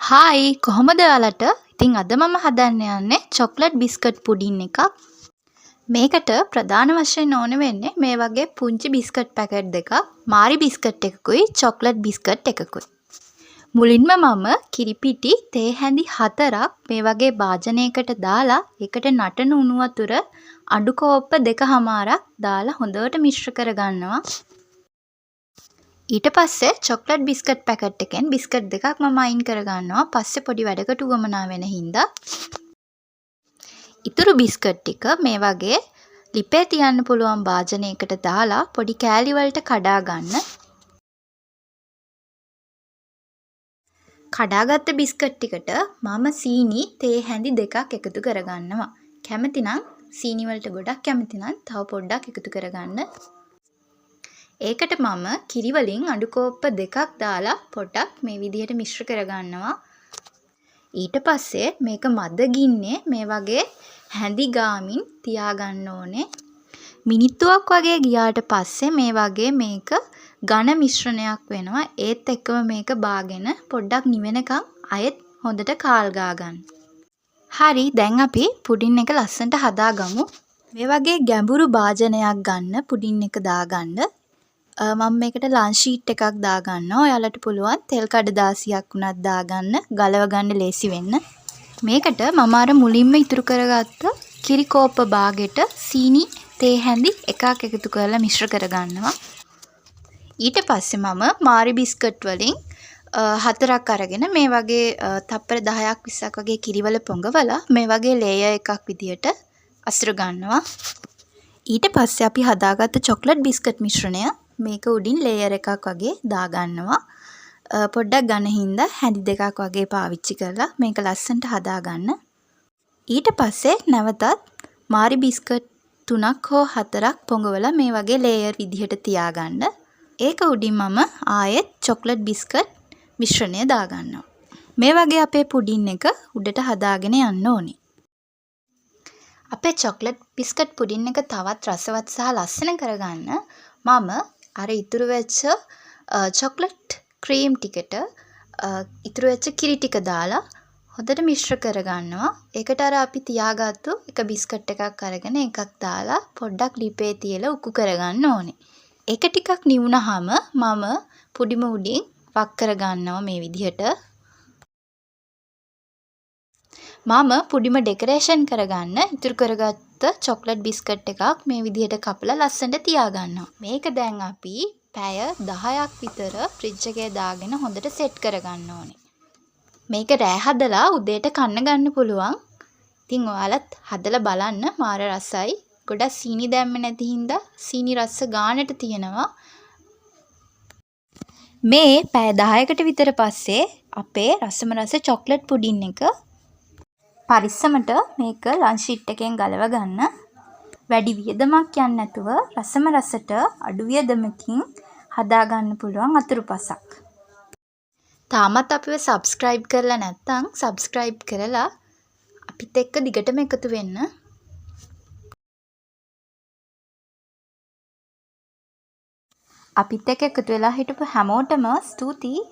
Hi කොහොමද ඔයාලට? ඉතින් අද මම හදන්න යන්නේ චොක්ලට් බිස්කට් පුඩින් එකක්. මේකට ප්‍රධාන වශයෙන් ඕන වෙන්නේ මේ වගේ පුංචි බිස්කට් පැකට් දෙකක්, මාරි බිස්කට් එකකුයි, චොක්ලට් බිස්කට් එකකුයි. මුලින්ම මම කිරිපිටි තේ හැඳි 4ක් මේ වගේ භාජනයකට දාලා ඒකට නටන උණු වතුර අඩු කෝප්ප 2කමාරක් දාලා හොඳට මිශ්‍ර කරගන්නවා. ඊට පස්සේ චොක්ලට් බිස්කට් පැකට් එකෙන් බිස්කට් දෙකක් මම අයින් කරගන්නවා. පස්සේ පොඩි වැඩකට උවමනා වෙන හින්දා. ඉතුරු බිස්කට් ටික මේ වගේ ලිපේ තියන්න පුළුවන් භාජනයකට දාලා පොඩි කෑලි වලට කඩා ගන්න. කඩාගත්ත බිස්කට් ටිකට මම සීනි තේ හැඳි දෙකක් එකතු කරගන්නවා. කැමති නම් සීනි වලට ගොඩක් කැමති නම් තව පොඩ්ඩක් එකතු කරගන්න. ඒකට මම කිරි වලින් අඩු කෝප්ප 2ක් දාලා පොඩ්ඩක් මේ විදිහට මිශ්‍ර කරගන්නවා. ඊට පස්සේ මේක මද ගින්නේ මේ වගේ හැඳි ගාමින් තියාගන්න ඕනේ. මිනිත්තුවක් වගේ ගියාට පස්සේ මේ වගේ මේක ඝන මිශ්‍රණයක් වෙනවා. ඒත් එක්කම මේක බාගෙන පොඩ්ඩක් නිවෙනකම් අයෙත් හොඳට කාල් ගා ගන්න. හරි දැන් අපි පුඩින් එක ලස්සනට හදාගමු. මේ වගේ ගැඹුරු භාජනයක් ගන්න පුඩින් එක දාගන්න. මම මේකට ලන්ච් ෂීට් එකක් දාගන්නවා. ඔයාලට පුළුවන් තෙල් කඩදාසියක් උනත් දාගන්න, ගලව ගන්න ලේසි වෙන්න. මේකට මම අර මුලින්ම ඉතුරු කරගත්ත කිරි කෝප්ප භාගෙට සීනි තේ හැඳි එකක් එකතු කරලා මිශ්‍ර කරගන්නවා. ඊට පස්සේ මම මාරි බිස්කට් වලින් 4ක් අරගෙන මේ වගේ තප්පර 10ක් 20ක් වගේ කිරිවල පොඟවලා මේ වගේ ලේයර් එකක් විදියට අසුර ගන්නවා. ඊට පස්සේ අපි හදාගත්ත චොක්ලට් බිස්කට් මිශ්‍රණය මේක උඩින් ලේයර් එකක් වගේ දාගන්නවා. පොඩ්ඩක් ඝන හින්දා හැඳි දෙකක් වගේ පාවිච්චි කරලා මේක ලස්සනට හදාගන්න. ඊට පස්සේ නැවතත් මාරි බිස්කට් 3ක් හෝ 4ක් පොඟවලා මේ වගේ ලේයර් විදිහට තියාගන්න. ඒක උඩින් මම ආයෙත් චොක්ලට් බිස්කට් මිශ්‍රණය දාගන්නවා. මේ වගේ අපේ පුඩින් එක උඩට හදාගෙන යන්න ඕනේ. අපේ චොක්ලට් බිස්කට් පුඩින් එක තවත් රසවත් සහ ලස්සන කරගන්න මම අර ඉතුරු වෙච්ච චොක්ලට් ක්‍රීම් ටිකට ඉතුරු වෙච්ච කිරි ටික දාලා හොඳට මිශ්‍ර කරගන්නවා. ඒකට අර අපි තියාගත්තු එක බිස්කට් එකක් අරගෙන එකක් දාලා පොඩ්ඩක් ලිපේ තියලා උකු කරගන්න ඕනේ. ඒක ටිකක් නිවුනහම මම පුඩිම උඩින් වක් කරගන්නවා මේ විදිහට. මම පුඩිම ඩෙකරේෂන් කරගන්න ඉතුරු කරගත්ත චොක්ලට් බිස්කට් එකක් මේ විදිහට කපලා ලස්සනට තියාගන්නවා. මේක දැන් අපි පැය 10ක් විතර ෆ්‍රිජ් එකේ දාගෙන හොඳට සෙට් කරගන්න ඕනේ. මේක රෑ හදලා උදේට කන්න ගන්න පුළුවන්. ඉතින් ඔයාලත් හදලා බලන්න මාර රසයි. ගොඩක් සීනි දැම්මේ නැති හින්දා සීනි රස ගානට තියෙනවා. මේ පැය 10කට විතර පස්සේ අපේ රසම රස චොක්ලට් පුඩින් එක පරිස්සමට මේක ලන්ච් ෂීට් එකෙන් ගලව ගන්න. වැඩි වියදමක් යන්නේ නැතුව රසම රසට අඩු වියදමකින් හදා ගන්න පුළුවන් අතුරුපසක්. තාමත් අපිව subscribe කරලා නැත්නම් subscribe කරලා අපිත් එක්ක දිගටම එකතු වෙන්න. අපිත් එක්ක එකතු වෙලා හිටපු හැමෝටම ස්තුතියි.